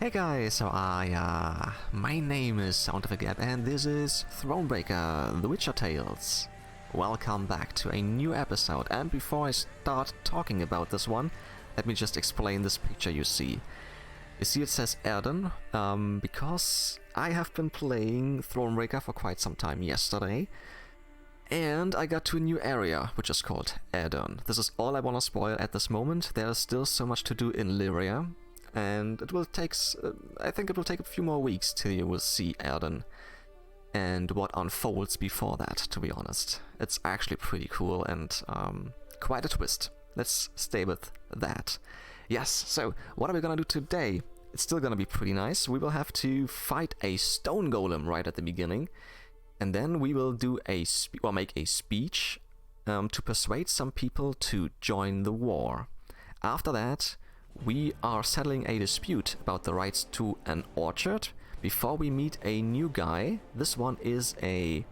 Hey guys, how are ya? My name is Sound of a Gap and this is Thronebreaker, The Witcher Tales. Welcome back to a new episode, and before I start talking about this one, let me just explain this picture you see. You see it says Erden, because I have been playing Thronebreaker for quite some time yesterday, and I got to a new area, which is called Erden. This is all I want to spoil at this moment. There is still so much to do in Lyria, and it will take, I think it will take a few more weeks till you will see Erden and what unfolds before that, to be honest. It's actually pretty cool and quite a twist. Let's stay with that. Yes, so what are we gonna do today? It's still gonna be pretty nice. We will have to fight a stone golem right at the beginning, and then we will do make a speech to persuade some people to join the war. After that, we are settling a dispute about the rights to an orchard before we meet a new guy. This one is I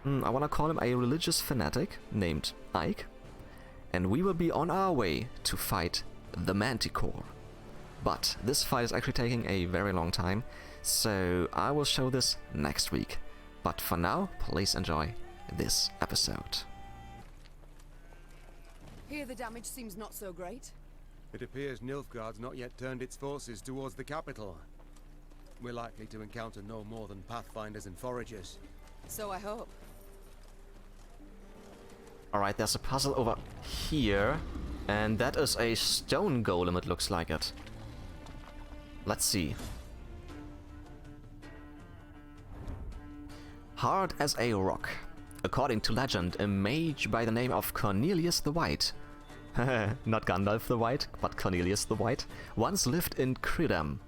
want to call him a religious fanatic named Ike, and we will be on our way to fight the manticore. But this fight is actually taking a very long time, so I will show this next week. But for now, please enjoy this episode. Here the damage seems not so great. It appears Nilfgaard's not yet turned its forces towards the capital. We're likely to encounter no more than pathfinders and foragers. So I hope. Alright, there's a puzzle over here, and that is a stone golem, it looks like it. Let's see. Hard as a rock. According to legend, a mage by the name of Cornelius the White, not Gandalf the White, but Cornelius the White, once lived in Cridam.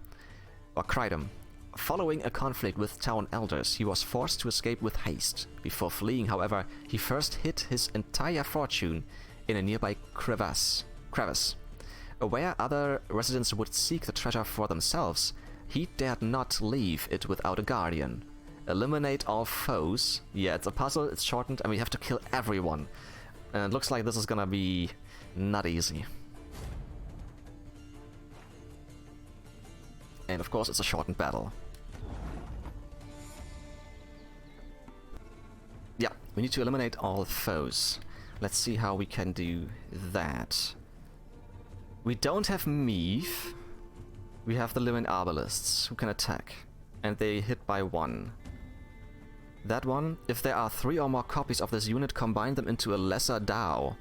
Following a conflict with town elders, he was forced to escape with haste. Before fleeing, however, he first hid his entire fortune in a nearby crevice. Aware other residents would seek the treasure for themselves, he dared not leave it without a guardian. Eliminate all foes. Yeah, it's a puzzle, it's shortened, and we have to kill everyone. And it looks like this is gonna be not easy. And of course, it's a shortened battle. Yeah, we need to eliminate all foes. Let's see how we can do that. We don't have Meave. We have the living arbalists who can attack, and they hit by 1. That one, if there are 3 or more copies of this unit, combine them into a lesser Dao.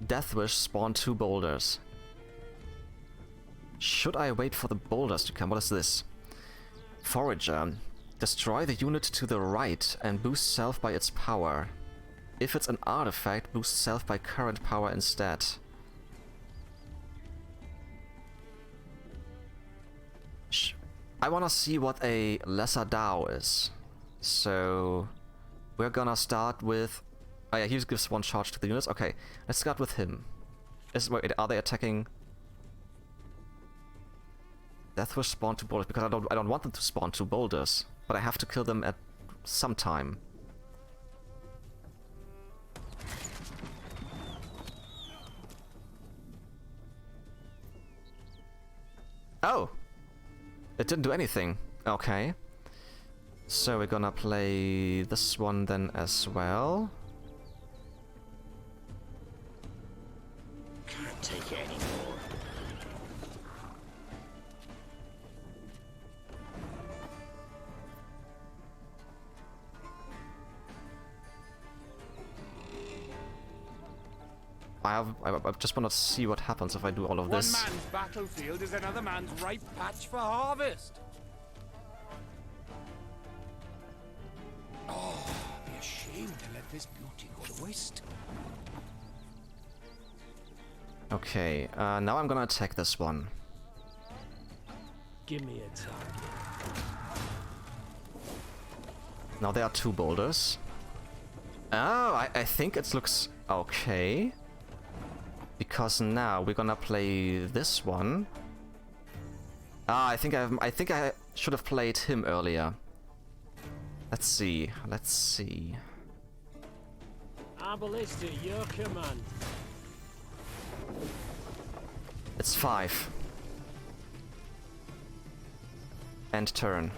Deathwish spawn 2 boulders. Should I wait for the boulders to come? What is this? Forager. Destroy the unit to the right and boost self by its power. If it's an artifact, boost self by current power instead. I wanna see what a lesser Dao is. So we're gonna start with... Oh yeah, he gives 1 charge to the units. Okay, let's start with him. Wait, are they attacking? Deathwish spawn 2 boulders, because I don't want them to spawn 2 boulders, but I have to kill them at some time. Oh! It didn't do anything. Okay. So we're gonna play this one then as well. Can't take it anymore. I just want to see what happens if I do all of this. One man's battlefield is another man's ripe patch for harvest. Oh, I'd be ashamed to let this beauty go to waste. Okay, now I'm gonna attack this one. Give me a target. Now there are 2 boulders. Oh, I think it looks okay. Because now we're gonna play this one. Ah, I think I should have played him earlier. Let's see. Arbalist at your command. It's 5. End turn.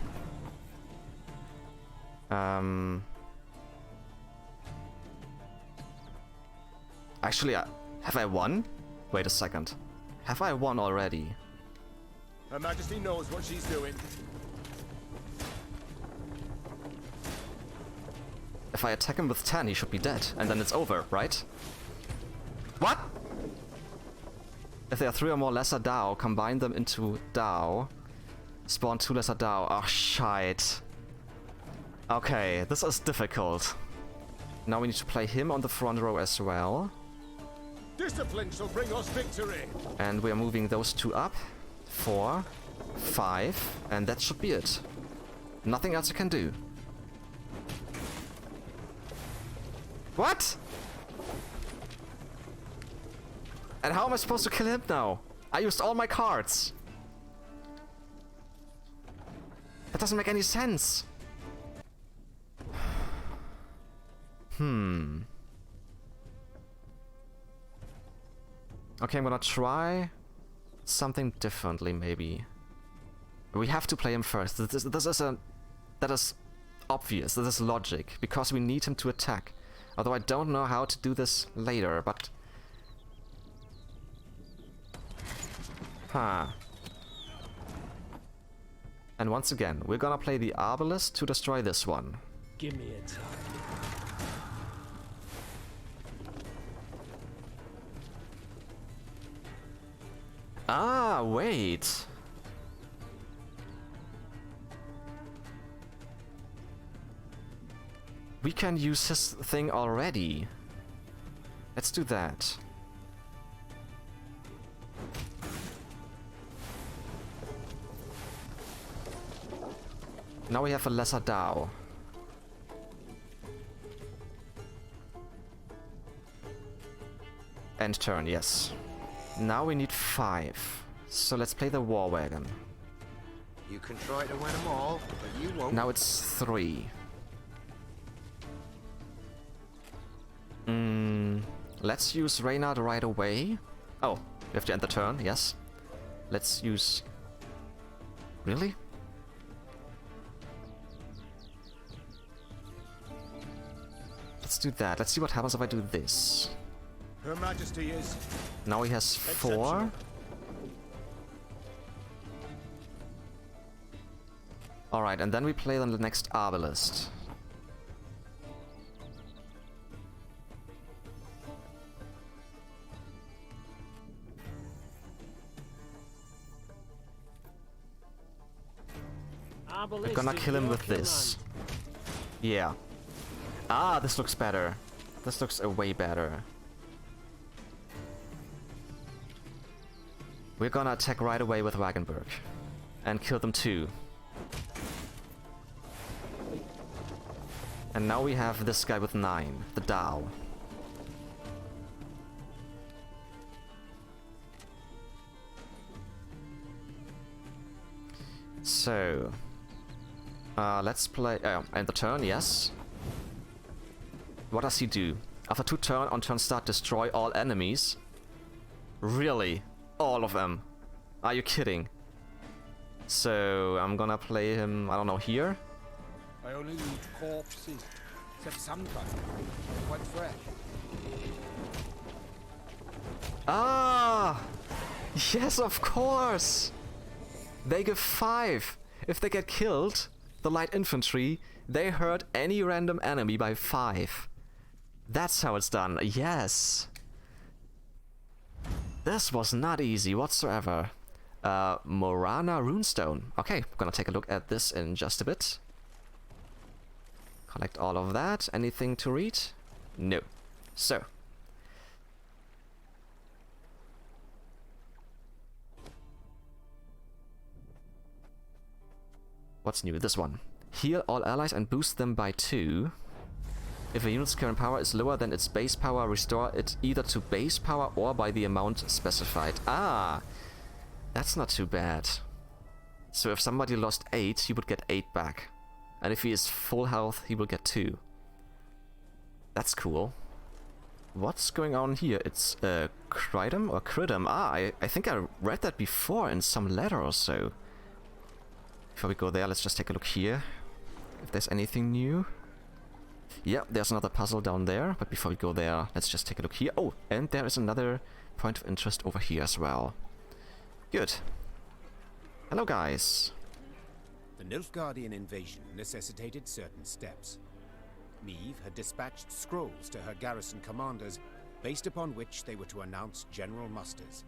Actually, have I won? Wait a second. Have I won already? Her Majesty knows what she's doing. If I attack him with 10, he should be dead, and then it's over, right? What? If there are 3 or more lesser Dao, combine them into Dao. Spawn 2 lesser Dao. Oh, shite. Okay, this is difficult. Now we need to play him on the front row as well. Discipline shall bring us victory. And we are moving those 2 up. 4, 5, and that should be it. Nothing else I can do. What? And how am I supposed to kill him now? I used all my cards. That doesn't make any sense. Okay, I'm gonna try something differently, maybe. We have to play him first. That is obvious. That is logic, because we need him to attack. Although I don't know how to do this later, but... Huh. And once again, we're gonna play the Arbalest to destroy this one. Give me a time. Ah, wait. We can use his thing already. Let's do that. Now we have a lesser Dao. End turn, yes. Now we need 5. So let's play the War Wagon. You can try to win them all, but you won't. Now it's 3. Let's use Reynard right away. Oh, we have to end the turn, yes. Let's use... Really? Let's do that. Let's see what happens if I do this. Her Majesty is... Now he has 4. Exceptional. Alright, and then we play on the next Arbalest. We're gonna kill him with this. Yeah. Ah, this looks better. This looks way better. We're gonna attack right away with Wagenburg. And kill them too. And now we have this guy with 9, the Dao. So... let's play... end the turn, yes. What does he do? After 2 turns, on turn start, destroy all enemies. Really? All of them? Are you kidding? So, I'm gonna play him, I don't know, here? I only loot corpses, except sometimes they're quite fresh. Ah! Yes, of course! They give 5. If they get killed, the light infantry, they hurt any random enemy by 5. That's how it's done, yes! This was not easy whatsoever. Morana Runestone. Okay, I'm gonna take a look at this in just a bit. Collect all of that. Anything to read? No. So. What's new? This one. Heal all allies and boost them by 2. If a unit's current power is lower than its base power, restore it either to base power or by the amount specified. Ah! That's not too bad. So if somebody lost 8, he would get 8 back. And if he is full health, he will get 2. That's cool. What's going on here? It's Cridum or Cridum? Ah, I think I read that before in some letter or so. Before we go there, let's just take a look here. If there's anything new. Yeah, there's another puzzle down there, but before we go there, let's just take a look here. Oh, and there is another point of interest over here as well. Good. Hello, guys. The Nilfgaardian invasion necessitated certain steps. Meve had dispatched scrolls to her garrison commanders, based upon which they were to announce general musters.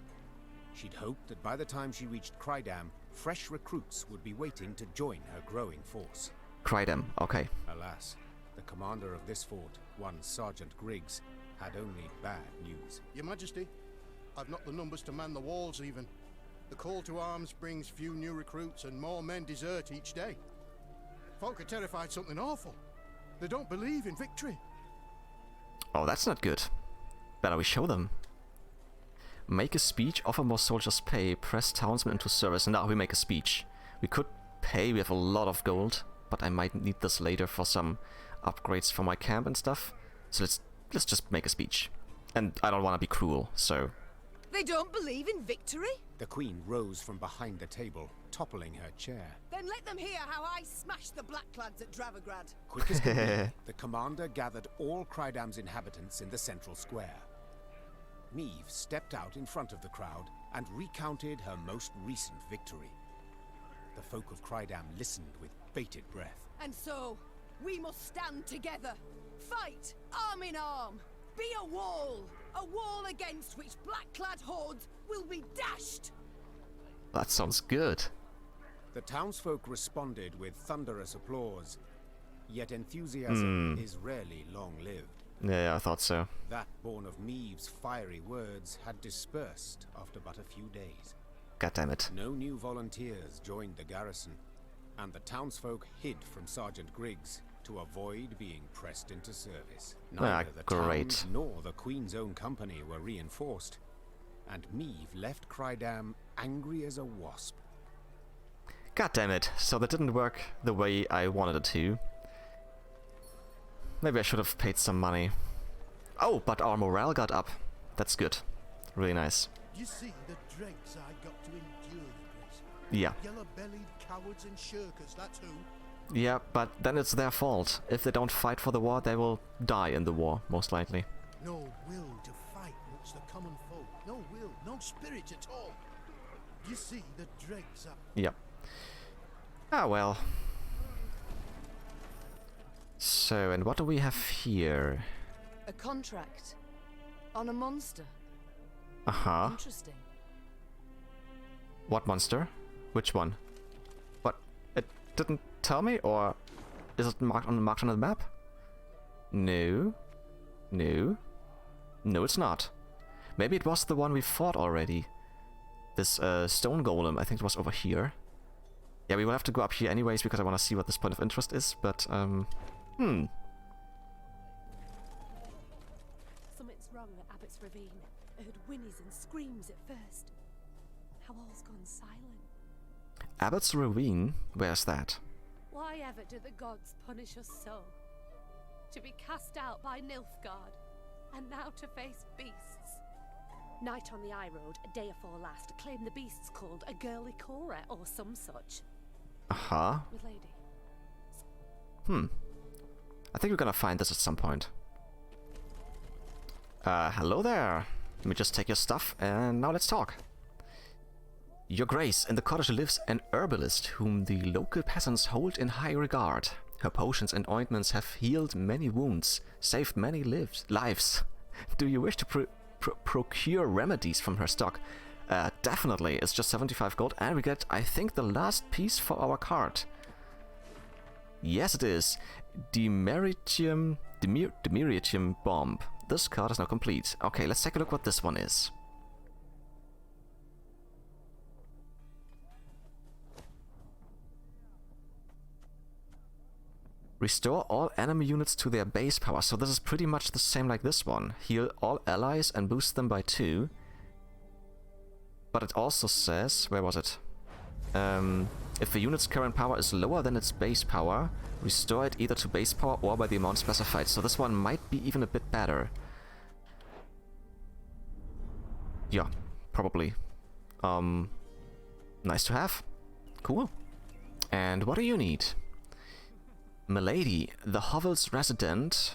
She'd hoped that by the time she reached Crydam, fresh recruits would be waiting to join her growing force. Crydam, okay. Alas, the commander of this fort, one Sergeant Griggs, had only bad news. Your Majesty, I've not the numbers to man the walls even. The call to arms brings few new recruits and more men desert each day. Folk are terrified something awful. They don't believe in victory. Oh, that's not good. Better we show them. Make a speech, offer more soldiers pay, press townsmen into service. Now we make a speech. We could pay, we have a lot of gold, but I might need this later for some upgrades for my camp and stuff. So let's just make a speech. And I don't want to be cruel, so... They don't believe in victory? The Queen rose from behind the table, toppling her chair. Then let them hear how I smashed the Blackclads at Dravograd. Quick as could be, the commander gathered all Crydam's inhabitants in the central square. Meve stepped out in front of the crowd and recounted her most recent victory. The folk of Crydam listened with bated breath. And so, we must stand together. Fight, arm in arm. Be a wall against which black-clad hordes will be dashed. That sounds good. The townsfolk responded with thunderous applause, yet enthusiasm is rarely long-lived. Yeah, I thought so. That born of Meve's fiery words had dispersed after but a few days. God damn it. No new volunteers joined the garrison, and the townsfolk hid from Sergeant Griggs to avoid being pressed into service. Neither the great. town nor the Queen's own company were reinforced, and Meve left Crydam angry as a wasp. God damn it. So that didn't work the way I wanted it to. Maybe I should have paid some money. Oh, but our morale got up. That's good. Really nice. You see the dregs I got to endure, Grace. Yeah. Yellow-bellied cowards and shirkers, that's who. Yeah, but then it's their fault. If they don't fight for the war, they will die in the war, most likely. No will to fight amongst the common folk. No will, no spirit at all. You see the dregs are... Yep. Ah, well. So, and what do we have here? A contract. On a monster. Uh-huh. Interesting. What monster? Which one? What? It didn't tell me, or is it marked on the map? No. No. No, it's not. Maybe it was the one we fought already. This stone golem, I think it was over here. Yeah, we will have to go up here anyways because I want to see what this point of interest is, but Something's wrong at Abbott's Ravine. I heard whinnies and screams at first. How all's gone silent. Abbott's Ravine? Where's that? Why ever do the gods punish us so? To be cast out by Nilfgaard, and now to face beasts. Knight on the High Road, a day afore last, claimed the beasts called a girly Cora or some such. Uh-huh. Milady. I think we're gonna find this at some point. Hello there. Let me just take your stuff, and now let's talk. Your Grace, in the cottage lives an herbalist whom the local peasants hold in high regard. Her potions and ointments have healed many wounds, saved many lives. Do you wish to procure remedies from her stock? Definitely. It's just 75 gold, and we get, I think, the last piece for our card. Yes, it is. Demeritium bomb. This card is now complete. Okay, let's take a look what this one is. Restore all enemy units to their base power. So this is pretty much the same like this one. Heal all allies and boost them by 2. But it also says... Where was it? If the unit's current power is lower than its base power, restore it either to base power or by the amount specified. So this one might be even a bit better. Yeah, probably. Nice to have. Cool. And what do you need? Milady, the hovel's resident,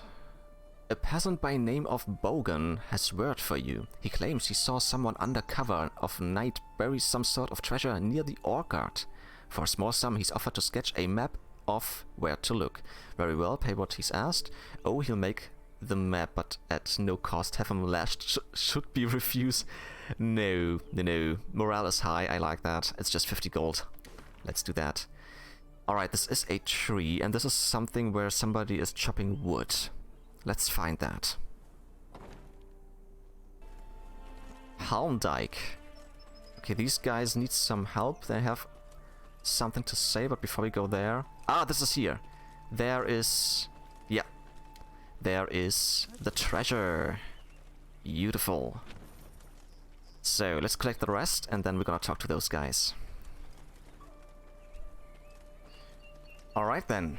a peasant by name of Bogan, has word for you. He claims he saw someone under cover of night bury some sort of treasure near the orchard. For a small sum, he's offered to sketch a map of where to look. Very well, pay what he's asked. Oh, he'll make the map, but at no cost. Have him lashed. Should be refused. No. Morale is high, I like that. It's just 50 gold. Let's do that. Alright, this is a tree, and this is something where somebody is chopping wood. Let's find that. Halmdike. Okay, these guys need some help. They have something to say, but before we go there... Ah, this is here. There is... Yeah. There is the treasure. Beautiful. So, let's collect the rest, and then we're gonna talk to those guys. Alright then.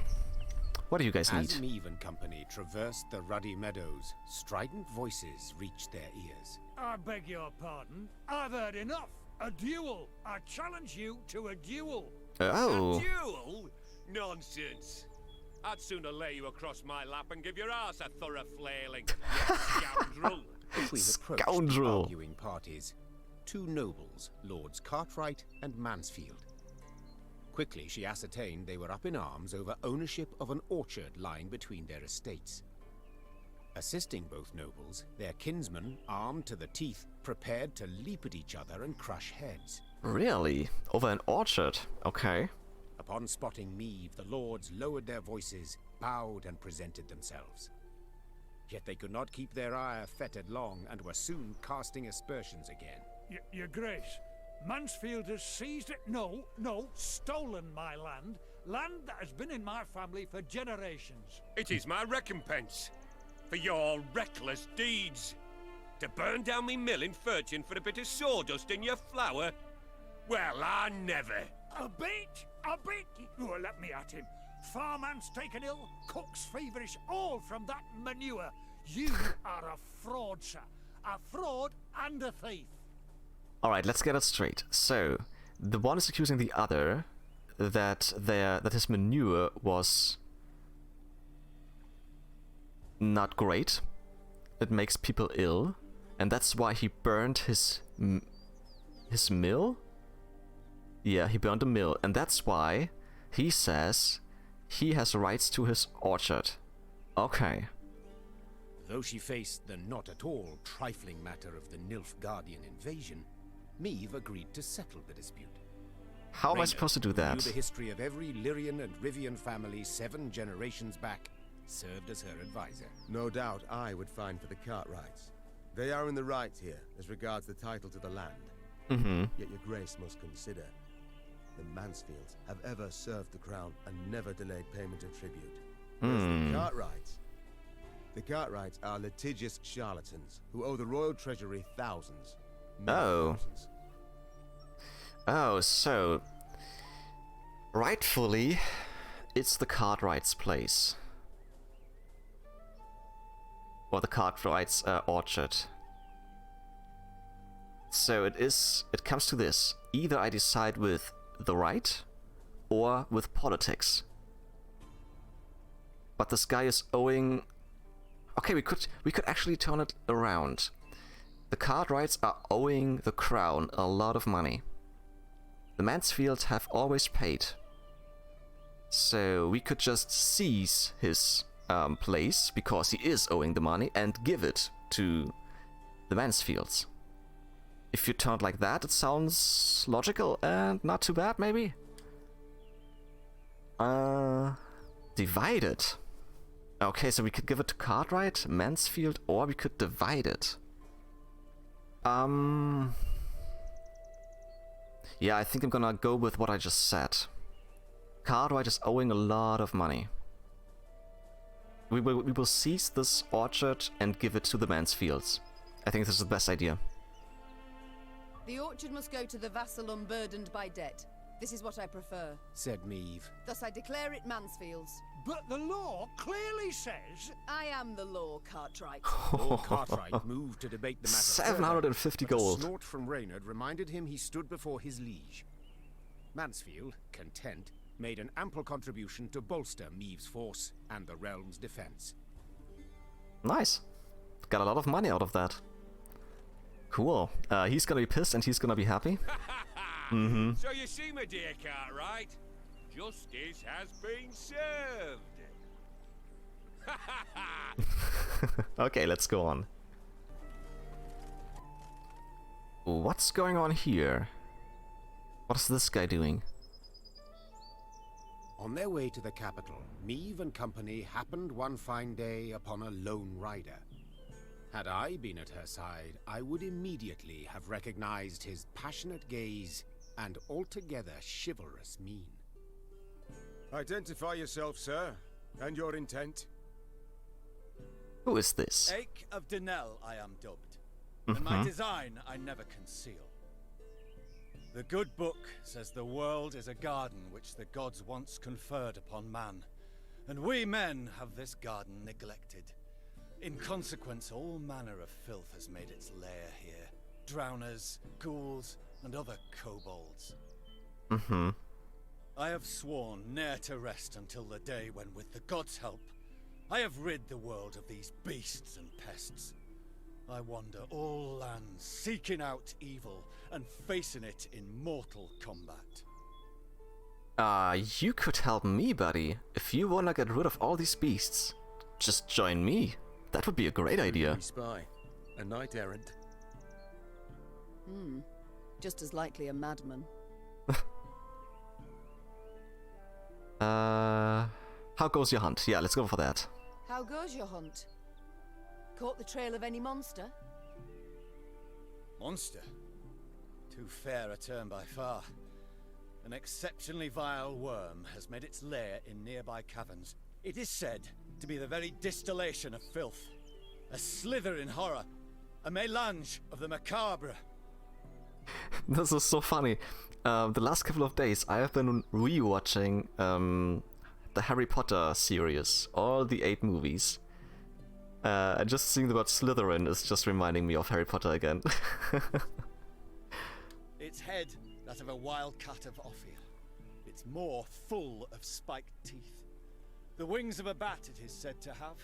What do you guys need? As Meave and company traversed the ruddy meadows, strident voices reached their ears. I beg your pardon. I've heard enough. A duel. I challenge you to a duel. Oh. A duel? Nonsense. I'd sooner lay you across my lap and give your ass a thorough flailing, you scoundrel. Between approached the Scoundrel. arguing parties, two nobles, Lords Cartwright and Mansfield. Quickly she ascertained they were up in arms over ownership of an orchard lying between their estates. Assisting both nobles, their kinsmen, armed to the teeth, prepared to leap at each other and crush heads. Really? Over an orchard? Okay. Upon spotting Meave, the lords lowered their voices, bowed and presented themselves. Yet they could not keep their ire fettered long, and were soon casting aspersions again. Your Grace, Mansfield has seized it. No, stolen my land. Land that has been in my family for generations. It is my recompense for your reckless deeds. To burn down me mill in Furchin for a bit of sawdust in your flour? Well, I never. A bit? Oh, let me at him. Farmhand's taken ill, cook's feverish, all from that manure. You are a fraud, sir. A fraud and a thief. Alright, let's get it straight. So, the one is accusing the other that his manure was not great. It makes people ill, and that's why he burned his mill? Yeah, he burned a mill, and that's why he says he has rights to his orchard. Okay. Though she faced the not at all trifling matter of the Nilfgaardian invasion, Meave agreed to settle the dispute. How am I Raynor, supposed to do who that? knew the history of every Lyrian and Rivian family 7 generations back, served as her advisor. No doubt I would find for the Cartwrights. They are in the right here, as regards the title to the land. Yet your grace must consider, the Mansfields have ever served the crown and never delayed payment of tribute. Whereas the Cartwrights are litigious charlatans who owe the royal treasury thousands. Thousands. Oh, so rightfully, it's the Cartwrights' place. Or the Cartwrights' orchard. So it comes to this. Either I decide with the right or with politics. But this guy is owing... Okay, we could actually turn it around. The Cartwrights are owing the crown a lot of money. The Mansfields have always paid. So we could just seize his place, because he is owing the money, and give it to the Mansfields. If you turn it like that, it sounds logical and not too bad, maybe? Divide it. Okay, so we could give it to Cartwright, Mansfield, or we could divide it. Yeah, I think I'm gonna go with what I just said. Cartwright is owing a lot of money. We will seize this orchard and give it to the Mansfields. I think this is the best idea. The orchard must go to the vassal unburdened by debt. This is what I prefer. Said Meave. Thus I declare it Mansfield's. But the law clearly says... I am the law, Cartwright. Lord Cartwright moved to debate the matter 750 further, but gold. A snort from Reynard reminded him he stood before his liege. Mansfield, content, made an ample contribution to bolster Meave's force and the realm's defense. Nice. Got a lot of money out of that. Cool. He's gonna be pissed and he's gonna be happy. So you see, my dear Cartwright, justice has been served. Okay, let's go on. What's going on here? What's this guy doing? On their way to the capital, Meave and company happened one fine day upon a lone rider. Had I been at her side, I would immediately have recognized his passionate gaze and altogether chivalrous mien. Identify yourself, sir, and your intent. Who is this? Ake of Denel I am dubbed, and my design I never conceal. The good book says the world is a garden which the gods once conferred upon man, and we men have this garden neglected. In consequence, all manner of filth has made its lair here. Drowners, ghouls, and other kobolds. I have sworn ne'er to rest until the day when, with the gods' help, I have rid the world of these beasts and pests. I wander all lands, seeking out evil and facing it in mortal combat. You could help me, buddy. If you wanna get rid of all these beasts, just join me. That would be a great idea. Spy, a knight errant. Just as likely a madman. How goes your hunt? Yeah, let's go for that. How goes your hunt? Caught the trail of any monster? Monster? Too fair a term by far. An exceptionally vile worm has made its lair in nearby caverns. It is said to be the very distillation of filth. A slither in horror. A mélange of the macabre. This is so funny. The last couple of days I have been rewatching the Harry Potter series, all the 8 movies. And just seeing the word Slytherin is just reminding me of Harry Potter again. Its head, that of a wild cat of Ophir. Its maw full of spiked teeth. The wings of a bat it is said to have.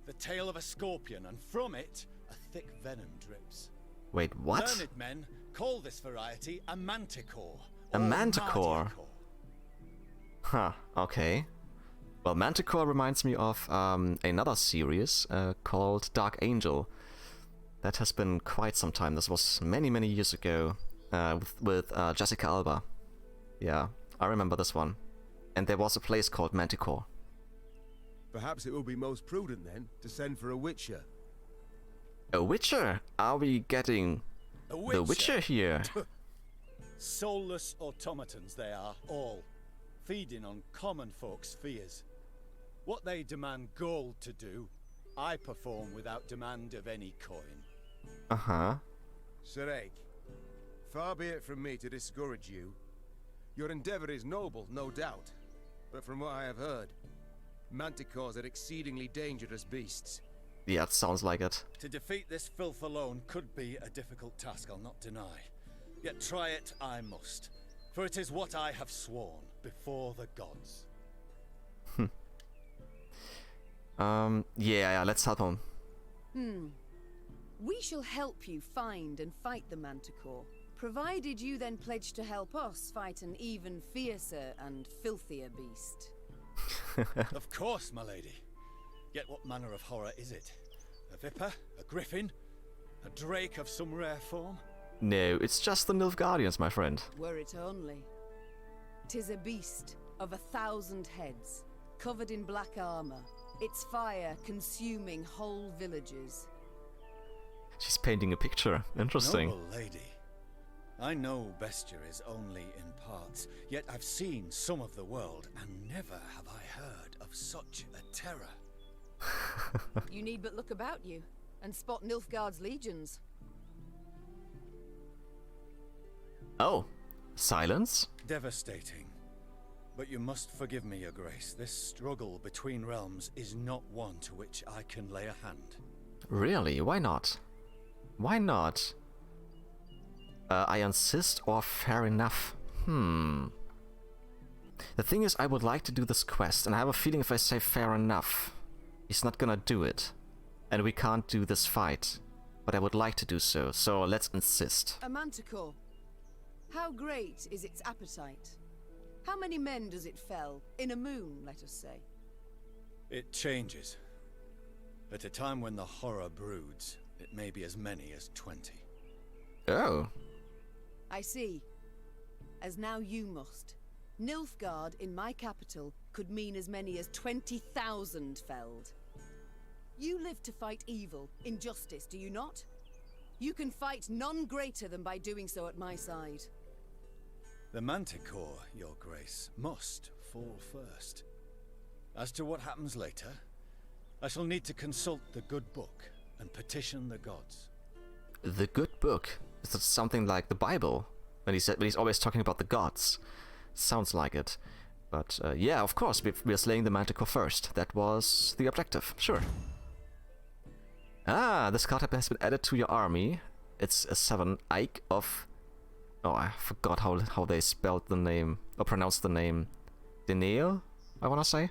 The tail of a scorpion, and from it a thick venom drips. Wait, what? Learned men call this variety a manticore. A manticore? Huh, okay. Well, Manticore reminds me of another series called Dark Angel. That has been quite some time. This was many, many years ago with Jessica Alba. Yeah, I remember this one. And there was a place called Manticore. Perhaps it will be most prudent then to send for a witcher. A witcher? Are we getting the witcher here? Soulless automatons they are, all. Feeding on common folks' fears. What they demand gold to do, I perform without demand of any coin. Sir Ake, far be it from me to discourage you. Your endeavor is noble, no doubt. But from what I have heard, manticores are exceedingly dangerous beasts. Yeah, it sounds like it. To defeat this filth alone could be a difficult task, I'll not deny. Yet try it I must, for it is what I have sworn before the gods. Yeah, let's help him. We shall help you find and fight the manticore, provided you then pledge to help us fight an even fiercer and filthier beast. Of course, my lady. Yet what manner of horror is it? A viper? A griffin? A drake of some rare form? No, it's just the Nilfgaardians, my friend. Were it only. 'Tis a beast of 1,000 heads, covered in black armor, its fire consuming whole villages. She's painting a picture. Interesting. Noble lady. I know bestiary is only in parts, yet I've seen some of the world, and never have I heard of such a terror. You need but look about you, and spot Nilfgaard's legions. Oh, silence? Devastating. But you must forgive me, Your Grace. This struggle between realms is not one to which I can lay a hand. Really? Why not? Why not? I insist, or fair enough. The thing is, I would like to do this quest, and I have a feeling if I say fair enough, he's not gonna do it. And we can't do this fight. But I would like to do so, so let's insist. A manticore. How great is its appetite? How many men does it fell? In a moon, let us say. It changes. At a time when the horror broods, it may be as many as 20. Oh. I see. As now you must. Nilfgaard in my capital could mean as many as 20,000 felled. You live to fight evil, injustice, do you not? You can fight none greater than by doing so at my side. The manticore, Your Grace, must fall first. As to what happens later, I shall need to consult the good book and petition the gods. The good book? Is that something like the Bible? When he's always talking about the gods. Sounds like it. But yeah, of course, we're slaying the manticore first. That was the objective, sure. Ah, this card type has been added to your army. It's a 7 Ike of... Oh, I forgot how they spelled the name, or pronounced the name. Deneel, I wanna say?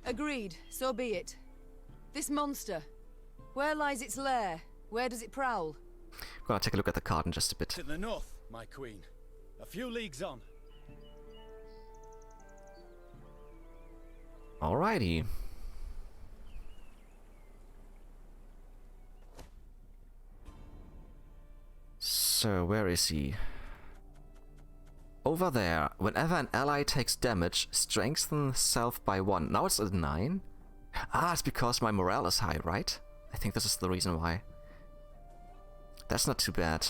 Agreed, so be it. This monster, where lies its lair? Where does it prowl? I'm gonna take a look at the card in just a bit. To the north, my queen. A few leagues on. Alrighty. So, where is he? Over there. Whenever an ally takes damage, strengthen self by 1. Now it's at 9? Ah, it's because my morale is high, right? I think this is the reason why. That's not too bad.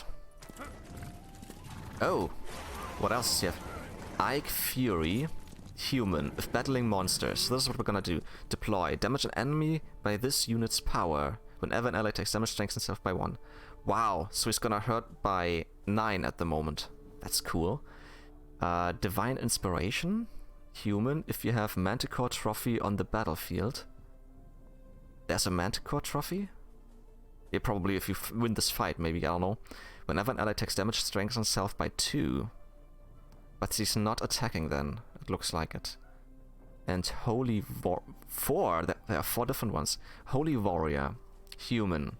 Oh, what else is here? Ike Fury, human, if battling monsters. So this is what we're gonna do. Deploy. Damage an enemy by this unit's power. Whenever an ally takes damage, strengthen self by 1. Wow, so he's gonna hurt by 9 at the moment. That's cool. Divine Inspiration. Human, if you have Manticore Trophy on the battlefield. There's a Manticore Trophy? Yeah, probably if you win this fight, maybe, I don't know. Whenever an ally takes damage, strengthens self by 2. But he's not attacking then, it looks like it. And Holy 4, there are 4 different ones. Holy Warrior, human.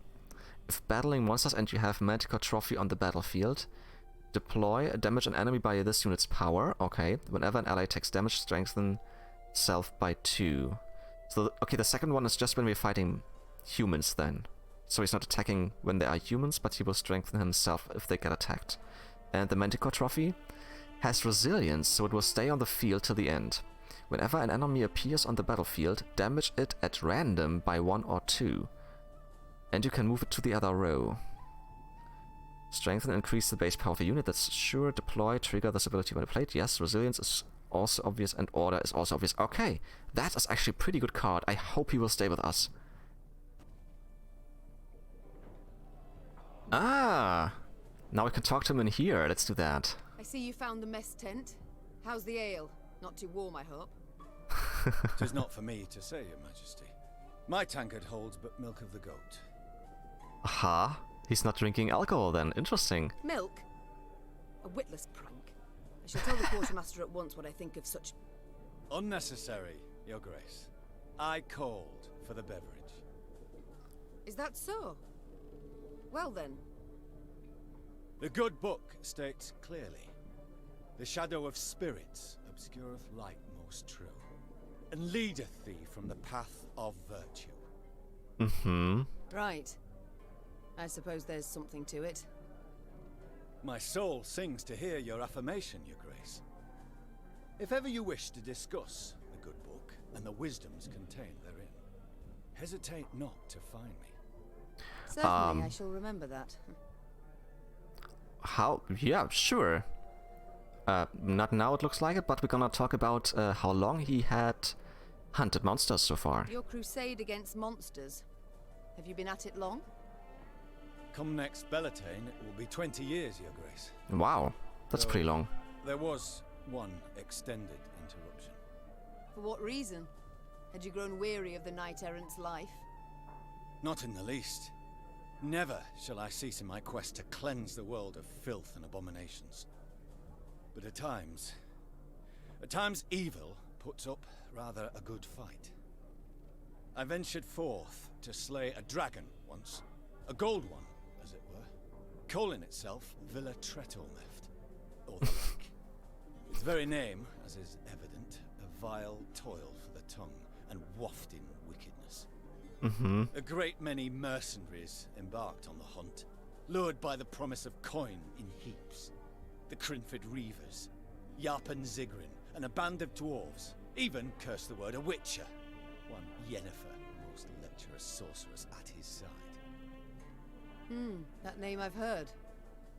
If battling monsters and you have Manticore Trophy on the battlefield, deploy, damage an enemy by this unit's power. Okay, whenever an ally takes damage, strengthen self by 2. So, okay, the second one is just when we're fighting humans then. So he's not attacking when they are humans, but he will strengthen himself if they get attacked. And the Manticore Trophy has resilience, so it will stay on the field till the end. Whenever an enemy appears on the battlefield, damage it at random by 1 or 2. And you can move it to the other row. Strengthen and increase the base power of a unit. That's sure. Deploy, trigger this ability when played. Yes, resilience is also obvious and order is also obvious. Okay, that is actually a pretty good card. I hope he will stay with us. Ah! Now we can talk to him in here. Let's do that. I see you found the mess tent. How's the ale? Not too warm, I hope. 'Tis not for me to say, Your Majesty. My tankard holds but milk of the goat. Aha. He's not drinking alcohol then. Interesting. Milk? A witless prank. I shall tell the quartermaster at once what I think of such... Unnecessary, Your Grace. I called for the beverage. Is that so? Well then. The good book states clearly, the shadow of spirits obscureth light most true, and leadeth thee from the path of virtue. Mm-hmm. Right. I suppose there's something to it. My soul sings to hear your affirmation, Your Grace. If ever you wish to discuss the good book and the wisdoms contained therein, hesitate not to find me. Certainly, I shall remember that. How? Yeah, sure. Not now it looks like it, but we're gonna talk about how long he had hunted monsters so far. Your crusade against monsters. Have you been at it long? Come next Bellatane, it will be 20 years, Your Grace. Wow, that's pretty long. There was one extended interruption. For what reason? Had you grown weary of the knight-errant's life? Not in the least. Never shall I cease in my quest to cleanse the world of filth and abominations. But at times evil puts up rather a good fight. I ventured forth to slay a dragon once, a gold one, as it were, calling itself Villa Tretormeft, or the like. Its very name, as is evident, a vile toil for the tongue and wafting wickedness. A great many mercenaries embarked on the hunt, lured by the promise of coin in heaps. The Crinford Reavers, Yarpen Zigrin, and a band of dwarves, even, curse the word, a witcher. One Yennefer, most lecherous sorceress, at his side. That name I've heard.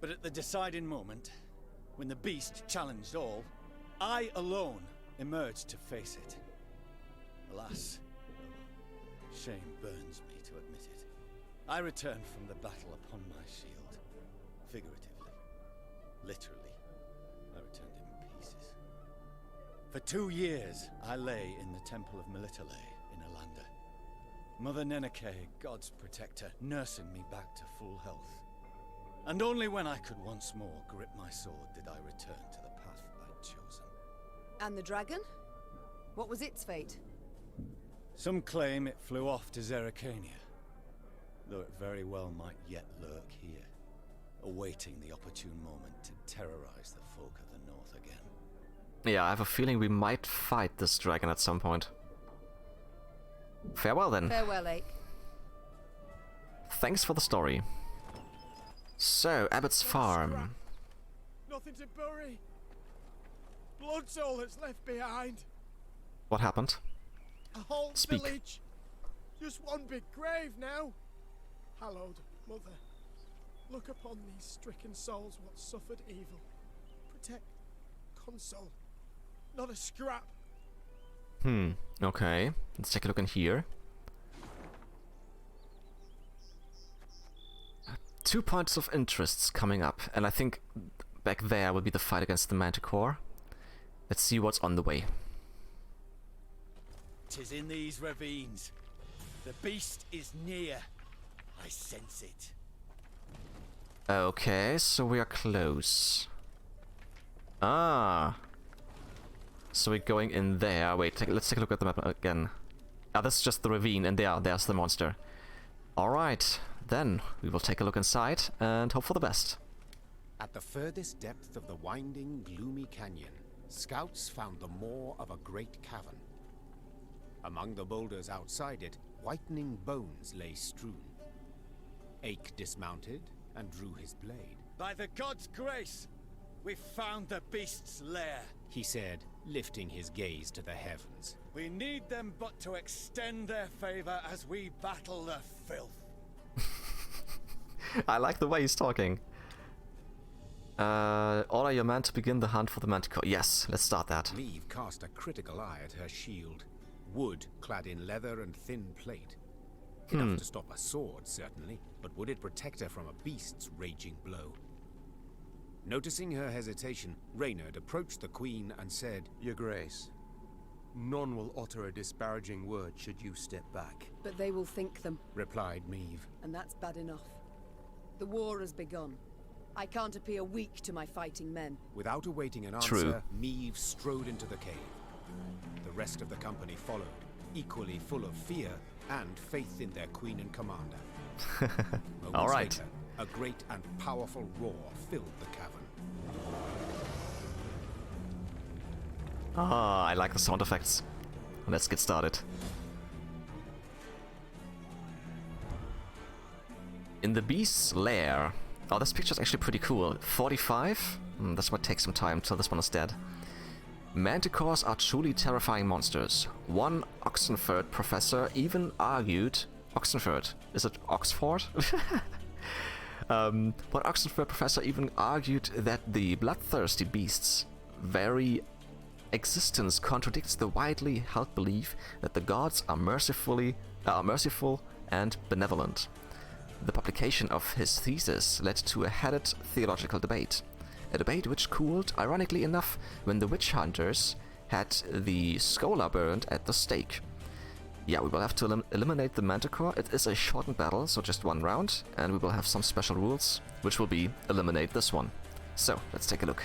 But at the deciding moment, when the beast challenged all, I alone emerged to face it. Alas, shame burns me to admit it. I returned from the battle upon my shield. Figuratively. Literally. I returned in pieces. For 2 years, I lay in the temple of Melitele in Alanda. Mother Neneke, God's protector, nursing me back to full health. And only when I could once more grip my sword did I return to the path I'd chosen. And the dragon? What was its fate? Some claim it flew off to Zerrikania, though it very well might yet lurk here, awaiting the opportune moment to terrorize the folk of the north again. Yeah, I have a feeling we might fight this dragon at some point. Farewell then. Farewell, Ake. Thanks for the story. So, Abbott's farm. Nothing to bury. Blood's all that's left behind. What happened? A whole Speak. village. Just one big grave now. Hallowed Mother, look upon these stricken souls what suffered evil. Protect, console, not a scrap. Okay. Let's take a look in here. 2 points of interests coming up, and I think back there will be the fight against the manticore. Let's see what's on the way. 'Tis in these ravines. The beast is near. I sense it. Okay, so we are close. Ah. So we're going in there. Wait, let's take a look at the map again. Ah, that's just the ravine, and there's the monster. Alright, then we will take a look inside and hope for the best. At the furthest depth of the winding, gloomy canyon, scouts found the maw of a great cavern. Among the boulders outside it, whitening bones lay strewn. Ake dismounted and drew his blade. By the god's grace, we've found the beast's lair, he said, lifting his gaze to the heavens. We need them but to extend their favor as we battle the filth. I like the way he's talking. Order your men to begin the hunt for the manticore. Yes, let's start that. Neve cast a critical eye at her shield. Wood clad in leather and thin plate. Enough to stop a sword, certainly, but would it protect her from a beast's raging blow? Noticing her hesitation, Reynard approached the queen and said, Your Grace, none will utter a disparaging word should you step back. But they will think them, replied Meve. and that's bad enough. The war has begun. I can't appear weak to my fighting men. Without awaiting an answer, True. Meve strode into the cave. The rest of the company followed, equally full of fear and faith in their queen and commander. Moments All right. later, a great and powerful roar filled the cavern. Ah, I like the sound effects. Let's get started. In the beast's lair. Oh, this picture's actually pretty cool. 45? This might take some time till this one is dead. Manticores are truly terrifying monsters. One Oxenford professor even argued... Oxenford? Is it Oxford? One Oxenford professor even argued that the bloodthirsty beast's very existence contradicts the widely held belief that the gods are merciful and benevolent. The publication of his thesis led to a heated theological debate. A debate which cooled, ironically enough, when the witch hunters had the scholar burned at the stake. Yeah, we will have to eliminate the manticore. It is a shortened battle, so just one round, and we will have some special rules, which will be eliminate this one. So, let's take a look.